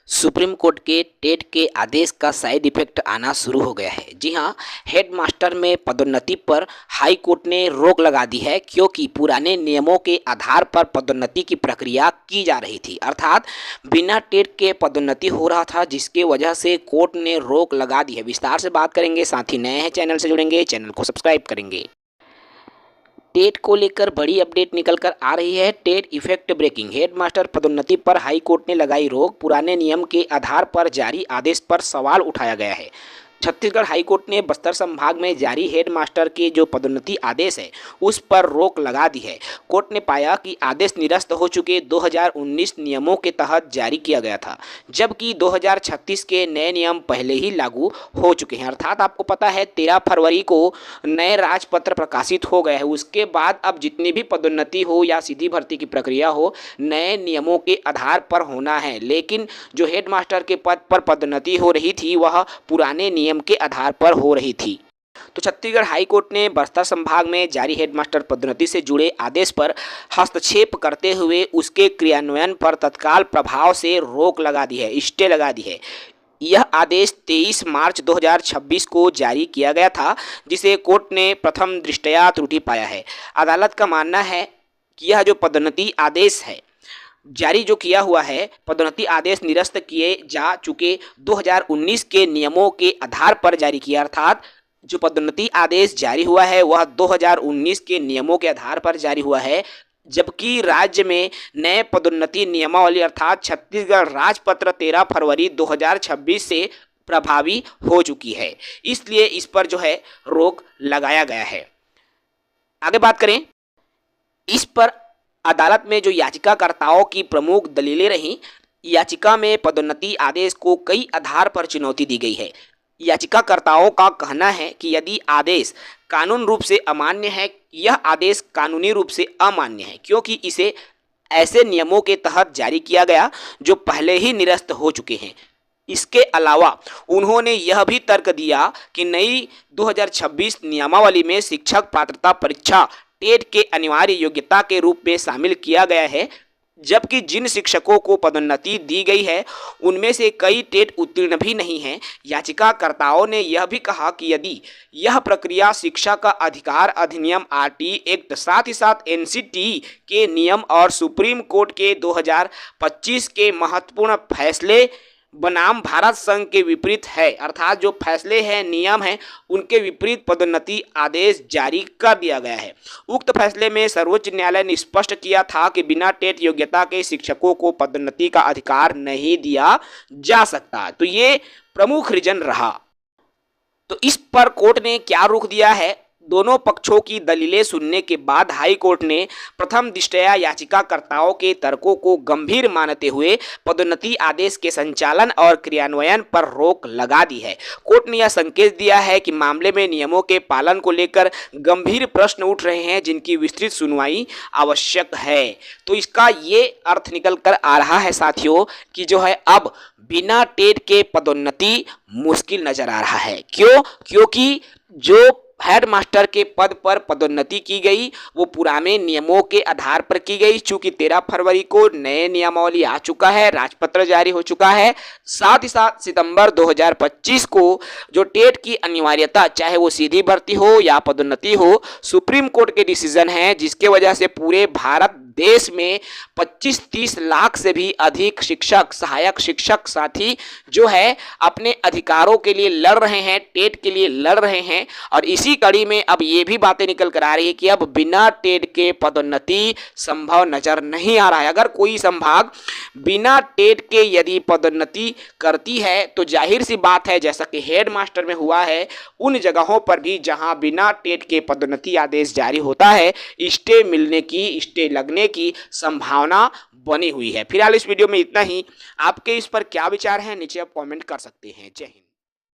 Supreme court के TET के आदेश का साइड इफेक्ट आना शुरू हो गया है। जी हां, हेडमास्टर में पदोन्नति पर हाई कोर्ट ने रोक लगा दी है, क्योंकि पुराने नियमों के आधार पर पदोन्नति की प्रक्रिया की जा रही थी। अर्थात बिना टेट के पदोन्नति हो रहा था, जिसके वजह से कोर्ट ने रोक लगा दी है। विस्तार से बात करेंगे। साथ ही नए हैं चैनल से जुड़ेंगे, चैनल को सब्सक्राइब करेंगे। टेट को लेकर बड़ी अपडेट निकल कर आ रही है। टेट इफेक्ट ब्रेकिंग, हेडमास्टर पदोन्नति पर हाई कोर्ट ने लगाई रोक। पुराने नियम के आधार पर जारी आदेश पर सवाल उठाया गया है। छत्तीसगढ़ हाई कोर्ट ने बस्तर संभाग में जारी हेडमास्टर के जो पदोन्नति आदेश है उस पर रोक लगा दी है। कोर्ट ने पाया कि आदेश निरस्त हो चुके 2019 नियमों के तहत जारी किया गया था, जबकि 2036 के नए नियम पहले ही लागू हो चुके हैं। अर्थात आपको पता है 13 फरवरी को नए राजपत्र प्रकाशित हो गए हैं। उसके बाद अब जितनी भी पदोन्नति हो या सीधी भर्ती की प्रक्रिया हो, नए नियमों के आधार पर होना है। लेकिन जो हेडमास्टर के पद पर पदोन्नति हो रही थी वह पुराने नियम के आधार पर हो रही थी। तो छत्तीसगढ़ हाई कोर्ट ने बस्तर संभाग में जारी हेडमास्टर पदोन्नति से जुड़े आदेश पर हस्तक्षेप करते हुए उसके क्रियान्वयन पर तत्काल प्रभाव से रोक लगा दी है, स्टे लगा दी है। यह आदेश 23 मार्च 2026 को जारी किया गया था, जिसे कोर्ट ने प्रथम दृष्टया त्रुटि पाया है। अदालत का मानना है कि यह जो पदोन्नति आदेश है जारी जो किया हुआ है, पदोन्नति आदेश निरस्त किए जा चुके 2019 के नियमों के आधार पर जारी किया। अर्थात जो पदोन्नति आदेश जारी हुआ है वह 2019 के नियमों के आधार पर जारी हुआ है, जबकि राज्य में नए पदोन्नति नियमावली अर्थात छत्तीसगढ़ राजपत्र 13 फरवरी 2026 से प्रभावी हो चुकी है। इसलिए इस पर जो है रोक लगाया गया है। आगे बात करें, इस पर अदालत में जो याचिकाकर्ताओं की प्रमुख दलीलें रहीं, याचिका में पदोन्नति आदेश को कई आधार पर चुनौती दी गई है। याचिकाकर्ताओं का कहना है कि यदि आदेश कानून रूप से अमान्य है, यह आदेश कानूनी रूप से अमान्य है, क्योंकि इसे ऐसे नियमों के तहत जारी किया गया जो पहले ही निरस्त हो चुके हैं। इसके अलावा उन्होंने यह भी तर्क दिया कि नई 2026 नियमावली में शिक्षक पात्रता परीक्षा टेट के अनिवार्य योग्यता के रूप में शामिल किया गया है, जबकि जिन शिक्षकों को पदोन्नति दी गई है उनमें से कई टेट उत्तीर्ण भी नहीं हैं। याचिकाकर्ताओं ने यह भी कहा कि यदि यह प्रक्रिया शिक्षा का अधिकार अधिनियम आरटी एक्ट, साथ ही साथ एनसीटी के नियम और सुप्रीम कोर्ट के 2025 के महत्वपूर्ण फैसले बनाम भारत संघ के विपरीत है, अर्थात जो फैसले हैं नियम हैं उनके विपरीत पदोन्नति आदेश जारी कर दिया गया है। उक्त फैसले में सर्वोच्च न्यायालय ने स्पष्ट किया था कि बिना टेट योग्यता के शिक्षकों को पदोन्नति का अधिकार नहीं दिया जा सकता। तो ये प्रमुख रीजन रहा। तो इस पर कोर्ट ने क्या रुख दिया है? दोनों पक्षों की दलीलें सुनने के बाद हाई कोर्ट ने प्रथम दृष्टया याचिकाकर्ताओं के तर्कों को गंभीर मानते हुए पदोन्नति आदेश के संचालन और क्रियान्वयन पर रोक लगा दी है। कोर्ट ने यह संकेत दिया है कि मामले में नियमों के पालन को लेकर गंभीर प्रश्न उठ रहे हैं, जिनकी विस्तृत सुनवाई आवश्यक है। तो इसका ये अर्थ निकल कर आ रहा है साथियों कि जो है अब बिना टेट के पदोन्नति मुश्किल नजर आ रहा है। क्यों? क्योंकि जो हेडमास्टर के पद पर पदोन्नति की गई वो पुराने नियमों के आधार पर की गई। चूंकि 13 फरवरी को नए नियमावली आ चुका है, राजपत्र जारी हो चुका है, साथ ही साथ सितंबर 2025 को जो टेट की अनिवार्यता, चाहे वो सीधी भर्ती हो या पदोन्नति हो, सुप्रीम कोर्ट के डिसीजन है, जिसके वजह से पूरे भारत देश में 25-30 लाख से भी अधिक शिक्षक, सहायक शिक्षक साथी जो है अपने अधिकारों के लिए लड़ रहे हैं, टेट के लिए लड़ रहे हैं। और इसी कड़ी में अब ये भी बातें निकल कर आ रही है कि अब बिना टेट के पदोन्नति संभव नजर नहीं आ रहा है। अगर कोई संभाग बिना टेट के यदि पदोन्नति करती है तो जाहिर सी बात है, जैसा कि हेडमास्टर में हुआ है, उन जगहों पर भी जहां बिना टेट के पदोन्नति आदेश जारी होता है, स्टे मिलने की, स्टे लगने की संभावना बनी हुई है। फिलहाल इस वीडियो में इतना ही। आपके इस पर क्या विचार है नीचे आप कमेंट कर सकते हैं। जय हिंद।